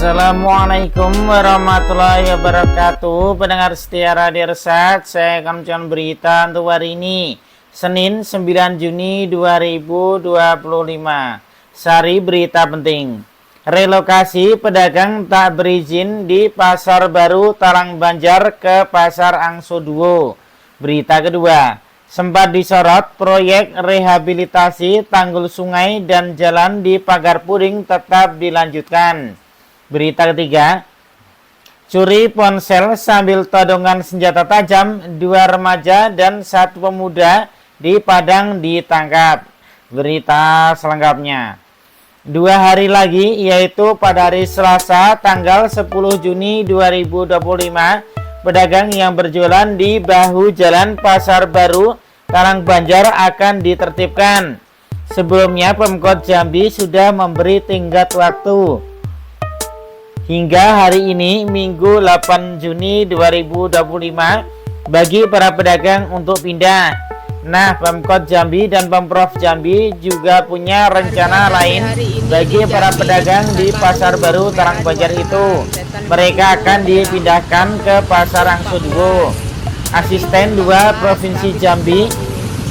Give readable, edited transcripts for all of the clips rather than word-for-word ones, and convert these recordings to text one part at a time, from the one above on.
Assalamualaikum warahmatullahi wabarakatuh. Pendengar setia Radio Irsad, saya akan mencoba berita untuk hari ini, Senin 9 Juni 2025. Sari berita penting. Relokasi pedagang tak berizin di Pasar Baru Talang Banjar ke Pasar Angso Duo. Berita kedua, sempat disorot proyek rehabilitasi tanggul sungai dan jalan di Pagar Puring tetap dilanjutkan. Berita ketiga, curi ponsel sambil todongan senjata tajam, 2 remaja dan 1 pemuda di Padang ditangkap. Berita selengkapnya. 2 hari lagi, yaitu pada hari Selasa tanggal 10 Juni 2025, pedagang yang berjualan di bahu jalan Pasar Baru Talang Banjar akan ditertibkan. Sebelumnya Pemkot Jambi sudah memberi tenggat waktu hingga hari ini, Minggu 8 Juni 2025, bagi para pedagang untuk pindah. Nah, Pemkot Jambi dan Pemprov Jambi juga punya rencana lain bagi para pedagang di Pasar Baru Talang Banjar itu. Mereka akan dipindahkan ke Pasar Angso Duo. Asisten 2 Provinsi Jambi,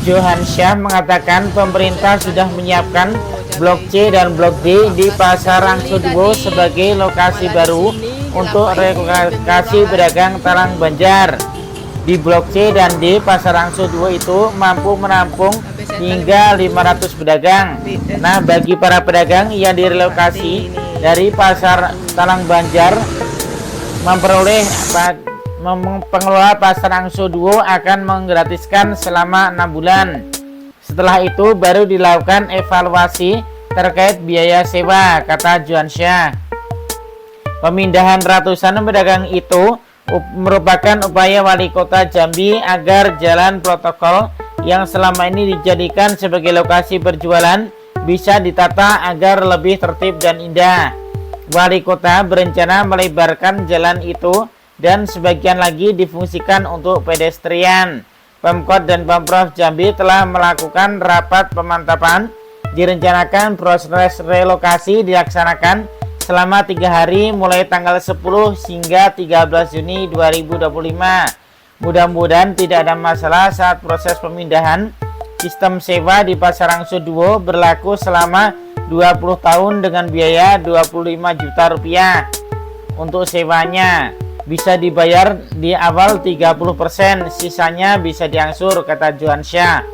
Johan Syah, mengatakan pemerintah sudah menyiapkan Blok C dan Blok D di Pasar Angso Duo sebagai lokasi baru untuk relokasi pedagang Talang Banjar. Di Blok C dan D, Pasar Angso Duo itu mampu menampung hingga 500 pedagang. Nah, bagi para pedagang yang direlokasi dari Pasar Talang Banjar, pengelola Pasar Angso Duo akan menggratiskan selama 6 bulan. Setelah itu baru dilakukan evaluasi terkait biaya sewa, kata Johan Syah. Pemindahan ratusan pedagang itu merupakan upaya Wali Kota Jambi agar jalan protokol yang selama ini dijadikan sebagai lokasi berjualan bisa ditata agar lebih tertib dan indah. Wali Kota berencana melebarkan jalan itu dan sebagian lagi difungsikan untuk pedestrian. Pemkot dan Pemprov Jambi telah melakukan rapat pemantapan. Direncanakan proses relokasi dilaksanakan selama 3 hari mulai tanggal 10 hingga 13 Juni 2025. Mudah-mudahan tidak ada masalah saat proses pemindahan. Sistem sewa di Pasar Angso Duo berlaku selama 20 tahun dengan biaya 25 juta rupiah. Untuk sewanya bisa dibayar di awal 30%, sisanya bisa diangsur, kata Johan Syah.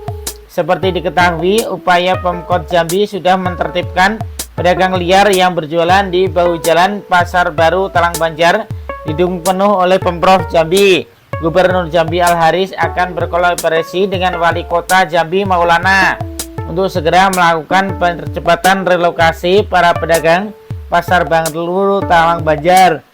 Seperti diketahui, upaya Pemkot Jambi sudah menertibkan pedagang liar yang berjualan di bahu jalan Pasar Baru Talang Banjar didukung penuh oleh Pemprov Jambi. Gubernur Jambi Al-Haris akan berkolaborasi dengan Wali Kota Jambi Maulana untuk segera melakukan percepatan relokasi para pedagang Pasar Baru Talang Banjar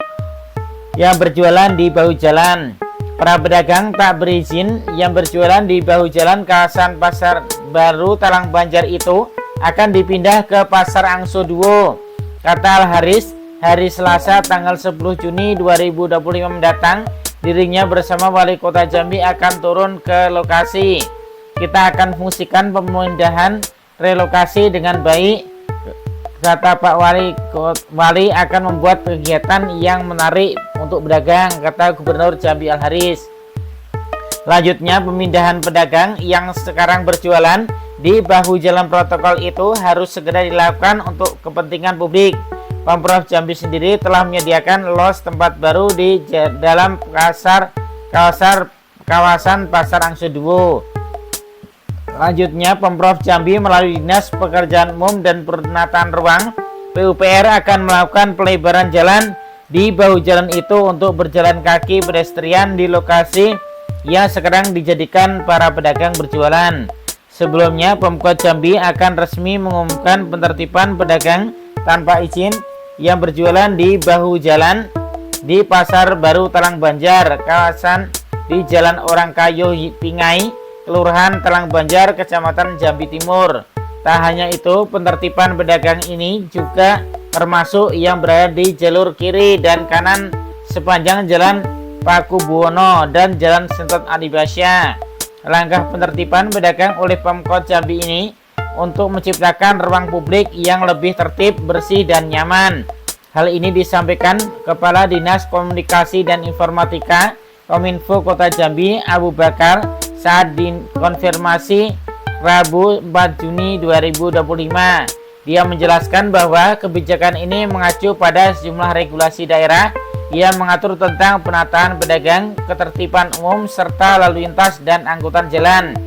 yang berjualan di bahu jalan. Para pedagang tak berizin yang berjualan di bahu jalan kawasan Pasar Baru Talang Banjar itu akan dipindah ke Pasar Angso Duo. Kata Al-Haris, hari Selasa tanggal 10 Juni 2025 mendatang, dirinya bersama Wali Kota Jambi akan turun ke lokasi. Kita akan fungsikan pemindahan relokasi dengan baik, kata Pak Wali akan membuat kegiatan yang menarik untuk pedagang, kata Gubernur Jambi Al-Haris. Lanjutnya, pemindahan pedagang yang sekarang berjualan di bahu jalan protokol itu harus segera dilakukan untuk kepentingan publik. Pemprov Jambi sendiri telah menyediakan los tempat baru di dalam kawasan Pasar Angso Duo. Lanjutnya, Pemprov Jambi melalui Dinas Pekerjaan Umum dan Penataan Ruang PUPR akan melakukan pelebaran jalan di bahu jalan itu untuk berjalan kaki pedestrian di lokasi yang sekarang dijadikan para pedagang berjualan. Sebelumnya, Pemkot Jambi akan resmi mengumumkan penertiban pedagang tanpa izin yang berjualan di bahu jalan di Pasar Baru Talang Banjar, kawasan di Jalan Orang Kayu Pingai, Kelurahan Talang Banjar, Kecamatan Jambi Timur. Tak hanya itu, penertiban pedagang ini juga termasuk yang berada di jalur kiri dan kanan sepanjang Jalan Paku Buwono dan Jalan Sentot Adibasya. Langkah penertiban pedagang oleh Pemkot Jambi ini untuk menciptakan ruang publik yang lebih tertib, bersih, dan nyaman. Hal ini disampaikan Kepala Dinas Komunikasi dan Informatika Kominfo Kota Jambi Abu Bakar saat dikonfirmasi Rabu 4 Juni 2025. Dia menjelaskan bahwa kebijakan ini mengacu pada sejumlah regulasi daerah yang mengatur tentang penataan pedagang, ketertiban umum, serta lalu lintas dan angkutan jalan.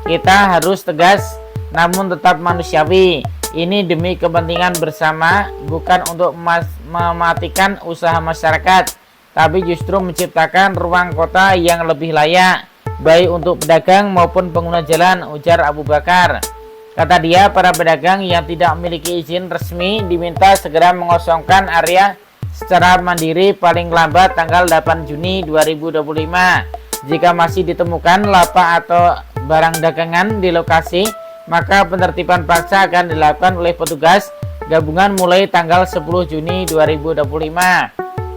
Kita harus tegas namun tetap manusiawi. Ini demi kepentingan bersama, bukan untuk mematikan usaha masyarakat, tapi justru menciptakan ruang kota yang lebih layak, baik untuk pedagang maupun pengguna jalan, ujar Abu Bakar. Kata dia, para pedagang yang tidak memiliki izin resmi diminta segera mengosongkan area secara mandiri paling lambat tanggal 8 Juni 2025. Jika masih ditemukan lapak atau barang dagangan di lokasi, maka penertiban paksa akan dilakukan oleh petugas gabungan mulai tanggal 10 Juni 2025.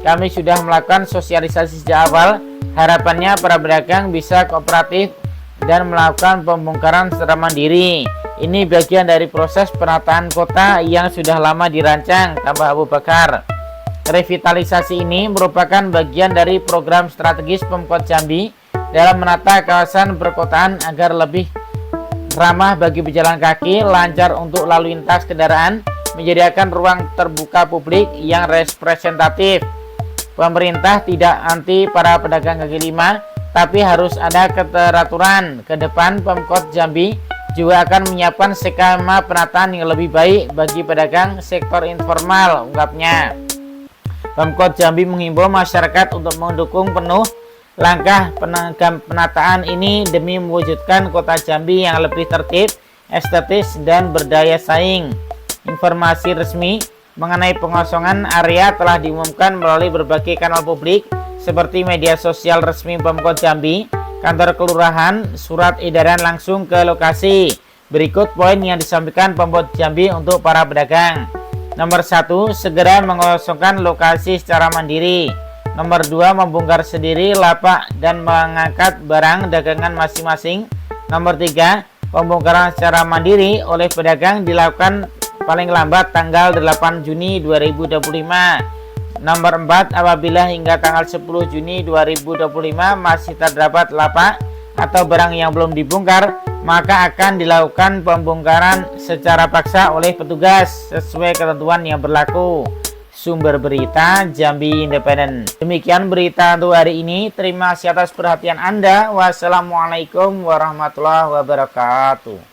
Kami sudah melakukan sosialisasi sejak awal. Harapannya para pedagang bisa kooperatif dan melakukan pembongkaran secara mandiri. Ini bagian dari proses penataan kota yang sudah lama dirancang, tambah Abu Bakar. Revitalisasi ini merupakan bagian dari program strategis Pemkot Jambi dalam menata kawasan perkotaan agar lebih ramah bagi pejalan kaki, lancar untuk lalu lintas kendaraan, menyediakan ruang terbuka publik yang representatif. Pemerintah tidak anti para pedagang kaki lima, tapi harus ada keteraturan. Ke depan Pemkot Jambi juga akan menyiapkan skema penataan yang lebih baik bagi pedagang sektor informal, ungkapnya. Pemkot Jambi menghimbau masyarakat untuk mendukung penuh langkah penataan ini demi mewujudkan kota Jambi yang lebih tertib, estetis, dan berdaya saing. Informasi resmi mengenai pengosongan area telah diumumkan melalui berbagai kanal publik seperti media sosial resmi Pemkot Jambi, kantor kelurahan, surat edaran langsung ke lokasi. Berikut poin yang disampaikan Pemkot Jambi untuk para pedagang. Nomor 1, segera mengosongkan lokasi secara mandiri. Nomor 2, membongkar sendiri lapak dan mengangkat barang dagangan masing-masing. Nomor 3, pembongkaran secara mandiri oleh pedagang dilakukan paling lambat tanggal 8 Juni 2025. Nomor 4, apabila hingga tanggal 10 Juni 2025 masih terdapat lapak atau barang yang belum dibongkar, maka akan dilakukan pembongkaran secara paksa oleh petugas sesuai ketentuan yang berlaku. Sumber berita Jambi Independen. Demikian berita untuk hari ini. Terima kasih atas perhatian Anda. Wassalamualaikum warahmatullahi wabarakatuh.